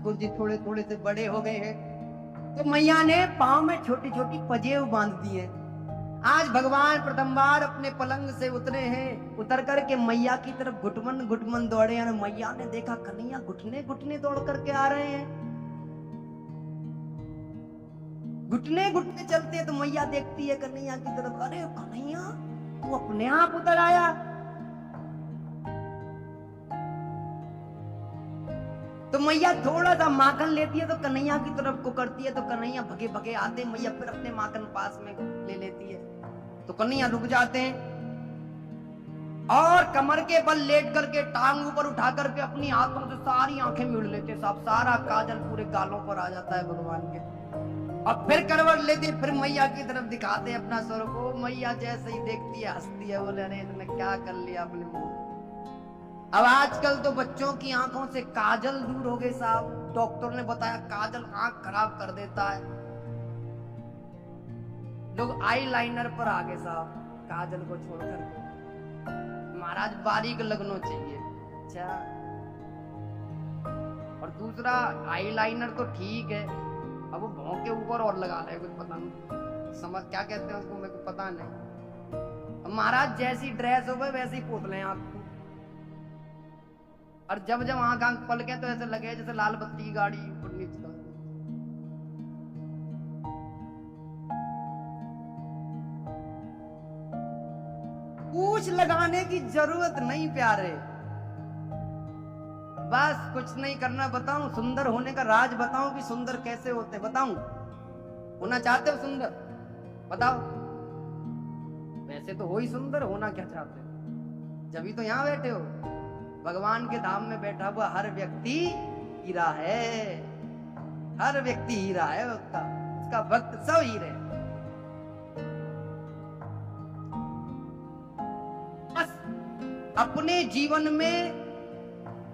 ठाकुर जी थोड़े थोड़े से बड़े हो गए हैं, तो मैया ने पांव में छोटी छोटी पजेब बांध दी है। आज भगवान प्रथम बार अपने पलंग से उतरे हैं, उतर करके मैया की तरफ घुटमन घुटमन दौड़े हैं। मैया ने देखा कन्हैया घुटने घुटने दौड़ करके आ रहे हैं, घुटने घुटने चलते हैं। तो मैया देखती है कन्हैया की तरफ, अरे कन्हैया तू अपने आप उतर आया। तो मैया थोड़ा सा माखन लेती है तो कन्हैया की तरफ को करती है, तो कन्हैया भगे भगे आते, मैया फिर अपने माखन पास में ले लेती है। तो कन्हैया रुक जाते हैं और कमर के बल लेट करके टांग ऊपर उठा करके अपनी हाथों से सारी आंखें मिड़ लेते, सब सारा काजल पूरे गालों पर आ जाता है भगवान के। और फिर करवट लेते, फिर मैया की तरफ दिखाते अपना स्वर को। मैया जैसे ही देखती है हंसती है, बोले अरे इसने क्या कर लिया अपने मुंह। अब आजकल तो बच्चों की आंखों से काजल दूर हो गए साहब, डॉक्टर ने बताया काजल आंख खराब कर देता है। लोग आई लाइनर पर आ गए साहब, काजल को छोड़कर। महाराज बारीक लगना चाहिए। अच्छा, और दूसरा आई लाइनर तो ठीक है, अब वो भौं के ऊपर और लगा रहे, कुछ पता नहीं समझ क्या कहते हैं उसको, मेरे को पता नहीं। महाराज जैसी ड्रेस हो गई वैसे ही पोतले आंख को, और जब जब आंख आंख पलके तो ऐसे लगे जैसे लाल बत्ती की गाड़ी ऊपर नीचे। पूछ लगाने की जरूरत नहीं प्यारे, बस कुछ नहीं करना। बताऊं सुंदर होने का राज, बताऊं कि सुंदर कैसे होते, बताऊं? होना चाहते हो सुंदर? बताओ। वैसे तो हो ही सुंदर, होना क्या चाहते हो? जब ही तो यहां बैठे हो। भगवान के धाम में बैठा हुआ हर व्यक्ति हीरा है, हर व्यक्ति हीरा है, उसका भक्त सब हीरे। बस अपने जीवन में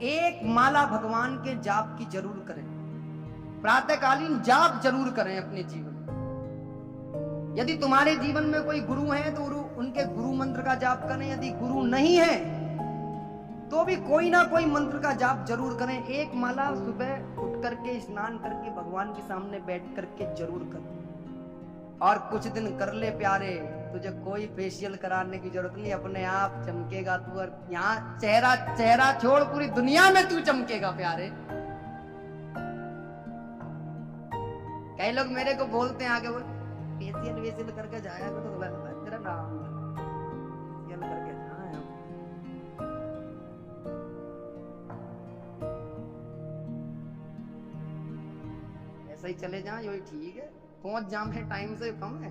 एक माला भगवान के जाप की जरूर करें, प्रातःकालीन जाप जरूर करें अपने जीवन में। यदि तुम्हारे जीवन में कोई गुरु है तो उनके गुरु मंत्र का जाप करें, यदि गुरु नहीं है तो भी कोई ना कोई मंत्र का जाप जरूर करें। एक माला सुबह उठ करके स्नान करके भगवान के सामने बैठ करके जरूर करें। और कुछ दिन कर ले प्यारे, तुझे कोई फेशियल कराने की जरूरत नहीं, अपने आप चमकेगा तू। और यहाँ चेहरा छोड़ पूरी दुनिया में तू चमकेगा प्यारे। कई लोग मेरे को बोलते हैं आगे, वो फेशियल करके जाया तो तेरा नाम फेशियल करके जाए। ऐसा ही चले जाए यही ठीक है, पहुंच जाम है टाइम से कम है।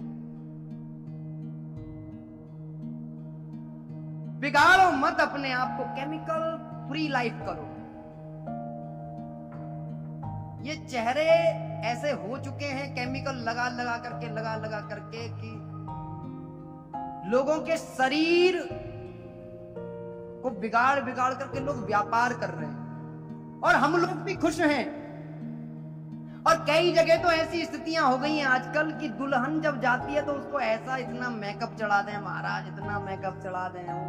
बिगाड़ो मत अपने आप को, केमिकल फ्री लाइफ करो। ये चेहरे ऐसे हो चुके हैं केमिकल लगा लगा करके कि लोगों के शरीर को बिगाड़ बिगाड़ करके लोग व्यापार कर रहे हैं, और हम लोग भी खुश हैं। और कई जगह तो ऐसी स्थितियां हो गई हैं आजकल कि दुल्हन जब जाती है तो उसको ऐसा इतना मेकअप चढ़ा दें महाराज, इतना मेकअप चढ़ा दें वो,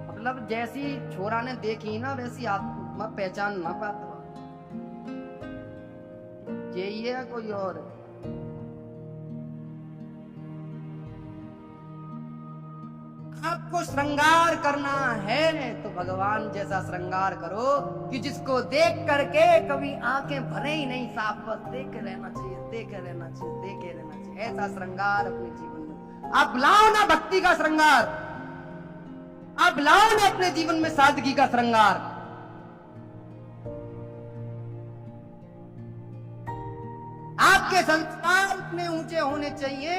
मतलब जैसी छोरा ने देखी ना वैसी आत्मा पहचान ना पाता। यही है कोई और? आपको श्रृंगार करना है तो भगवान जैसा श्रृंगार करो कि जिसको देख करके कभी आंखें भरे ही नहीं, साफ बस देखे रहना चाहिए, देखे रहना चाहिए, देखे रहना चाहिए। ऐसा श्रृंगार अपने जीवन में आप लाओ ना, भक्ति का श्रृंगार आप लाओ ना अपने जीवन में, सादगी का श्रृंगार। आपके संस्कार इतने ऊंचे होने चाहिए,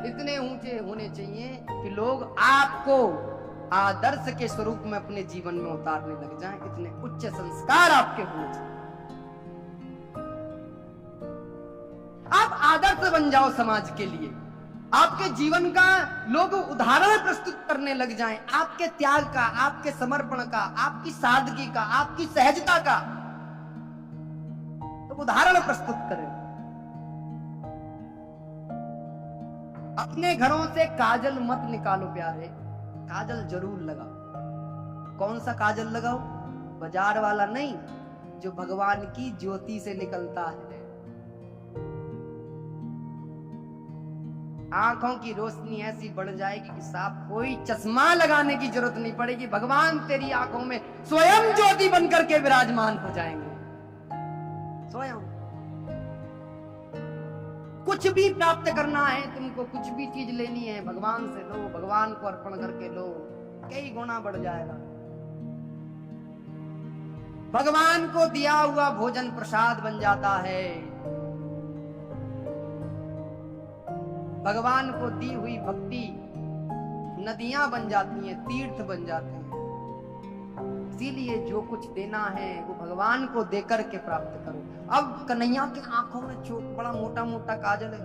इतने ऊंचे होने चाहिए कि लोग आपको आदर्श के स्वरूप में अपने जीवन में उतारने लग जाएं। इतने उच्च संस्कार आपके होने चाहिए। आप आदर्श बन जाओ समाज के लिए, आपके जीवन का लोग उदाहरण प्रस्तुत करने लग जाएं, आपके त्याग का, आपके समर्पण का, आपकी सादगी का, आपकी सहजता का तो उदाहरण प्रस्तुत करें। अपने घरों से काजल मत निकालो प्यारे, काजल जरूर लगाओ। कौन सा काजल लगाओ? बाजार वाला नहीं जो भगवान की ज्योति से निकलता है। आंखों की रोशनी ऐसी बढ़ जाएगी कि साफ कोई चश्मा लगाने की जरूरत नहीं पड़ेगी। भगवान तेरी आंखों में स्वयं ज्योति बनकर के विराजमान हो जाएंगे। स्वयं कुछ भी प्राप्त करना है तुमको, कुछ भी चीज लेनी है, भगवान से लो, भगवान को अर्पण करके लो, कई गुना बढ़ जाएगा। भगवान को दिया हुआ भोजन प्रसाद बन जाता है। भगवान को दी हुई भक्ति नदियां बन जाती हैं, तीर्थ बन जाते हैं। इसीलिए जो कुछ देना है वो भगवान को देकर के प्राप्त करो। अब कन्हैया की आंखों में बड़ा मोटा मोटा काजल है,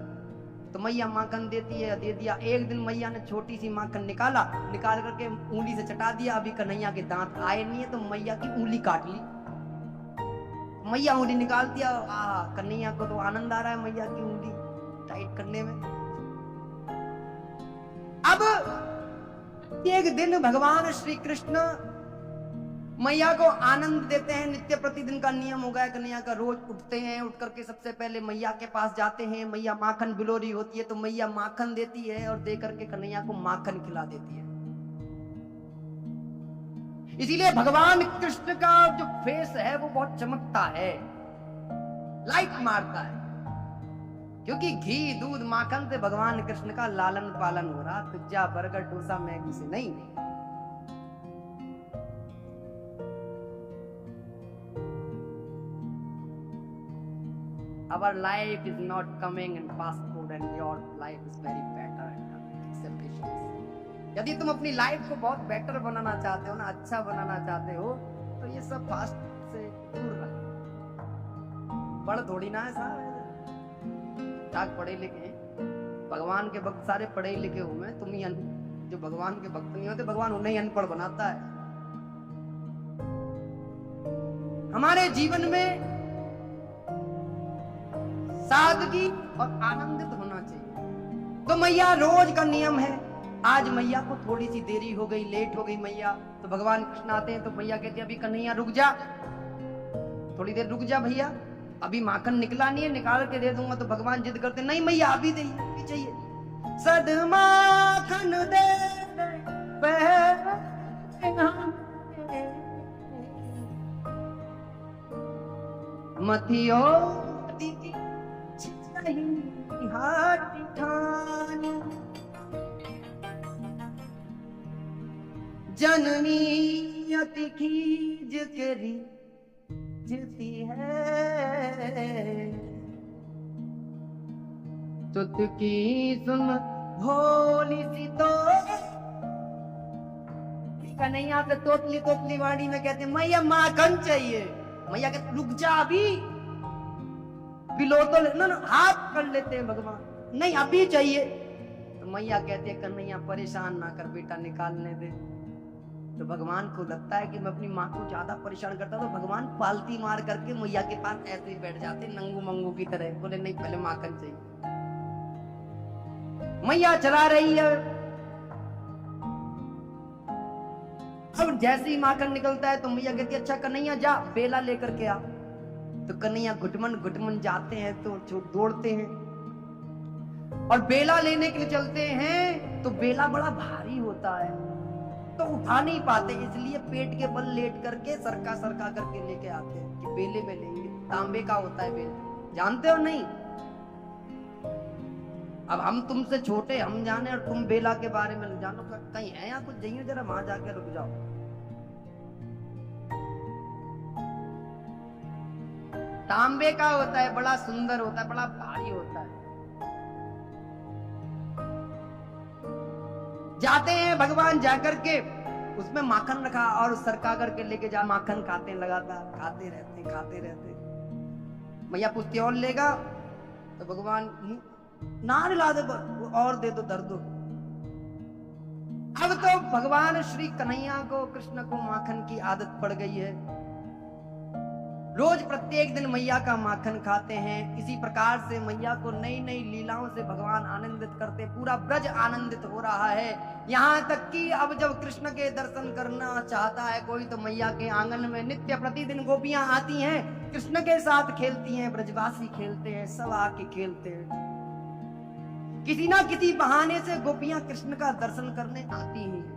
तो मैया माखन देती है, दे दिया। एक दिन मैया ने छोटी सी माखन निकाल करके उंगली से चटा दिया। अभी कन्हैया के दांत आए नहीं है तो मैया की उंगली काट ली। मैया उंगली निकाल दिया। कन्हैया को तो आनंद आ रहा है मैया की उंगली टाइट करने में। अब एक दिन भगवान श्री कृष्ण मैया को आनंद देते हैं। नित्य प्रतिदिन का नियम हो गया कन्हैया का, रोज उठते हैं, उठ करके सबसे पहले मैया के पास जाते हैं। मैया माखन बिलोरी होती है तो मैया माखन देती है और दे करके कन्हैया को माखन खिला देती है। इसीलिए भगवान कृष्ण का जो फेस है वो बहुत चमकता है, लाइट मारता है, क्योंकि घी दूध माखन से भगवान कृष्ण का लालन पालन हो रहा। पिज्जा बर्गर डोसा मैगी से नहीं। Our life is not coming in fast food and your life is very better and ambitious. यदि तुम अपनी लाइफ को बहुत बेटर बनाना चाहते हो ना, अच्छा बनाना चाहते हो, तो ये सब फास्ट से दूर रहो। बड़ थोड़ी ना है साहब, क्या पढ़े लिखे, भगवान के भक्त सारे पढ़े लिखे हुए। तुम ही जो भगवान के भक्त नहीं होते, भगवान उन्हें ही अनपढ़ बनाता है। हमारे जीवन में सादगी और आनंदित होना चाहिए। तो मैया रोज का नियम है। आज मैया को थोड़ी सी देरी हो गई, लेट हो गई मैया, तो भगवान कृष्ण आते हैं तो मैया कहती है अभी कन्हैया रुक जा, थोड़ी देर रुक जा भैया, अभी माखन निकला नहीं है, निकाल के दे दूंगा। तो भगवान जिद करते नहीं मैया अभी दे, अभी चाहिए। सद माखन दे मथियो जननी अति खीज करी जीती है, तुत की सुन भोली सी तो कन्हैया से तोतली तोतली वाड़ी में कहते मैया माखन चाहिए। मैया कहते रुक जा अभी, बिलो तो ना हाथ कर लेते हैं भगवान, नहीं अभी चाहिए। तो मैया कहते हैं कन्हैया परेशान ना कर बेटा, निकालने दे। तो भगवान को लगता है कि मैं अपनी माँ को ज्यादा परेशान करता, तो भगवान पालती मार करके मैया के पास ऐसे ही बैठ जाते नंगू मंगू की तरह, बोले नहीं पहले माखन चाहिए। मैया चला रही है। अब जैसे ही माखन निकलता है तो मैया कहती है अच्छा कन्हैया जा बेला लेकर के आ। तो कन्हैया घुटमन घुटमन जाते हैं तो दौड़ते हैं और बेला लेने के लिए चलते हैं। तो बेला बड़ा भारी होता है तो उठा नहीं पाते, इसलिए पेट के बल लेट करके सरका सरका करके लेके आते हैं कि बेले में लेंगे। तांबे का होता है बेला, जानते हो नहीं? अब हम तुमसे छोटे, हम जाने और तुम बेला के बारे में नहीं जानो। कहीं है या कुछ जाइए, जरा वहां जाके रुक जाओ। तांबे का होता है, बड़ा सुंदर होता है, बड़ा भारी होता है। जाते हैं भगवान जाकर के उसमें माखन रखा और सरका करके लेके जा, माखन खाते लगातार, खाते रहते। मैया पूछती और लेगा? तो भगवान ना ला दे और दे दो दर्द। अब तो भगवान श्री कन्हैया को, कृष्ण को माखन की आदत पड़ गई है। रोज प्रत्येक दिन मैया का माखन खाते हैं। इसी प्रकार से मैया को नई नई लीलाओं से भगवान आनंदित करते, पूरा ब्रज आनंदित हो रहा है। यहाँ तक कि अब जब कृष्ण के दर्शन करना चाहता है कोई, तो मैया के आंगन में नित्य प्रतिदिन गोपियां आती हैं, कृष्ण के साथ खेलती हैं, ब्रजवासी खेलते हैं, सब आके खेलते हैं। किसी ना किसी बहाने से गोपियां कृष्ण का दर्शन करने आती हैं।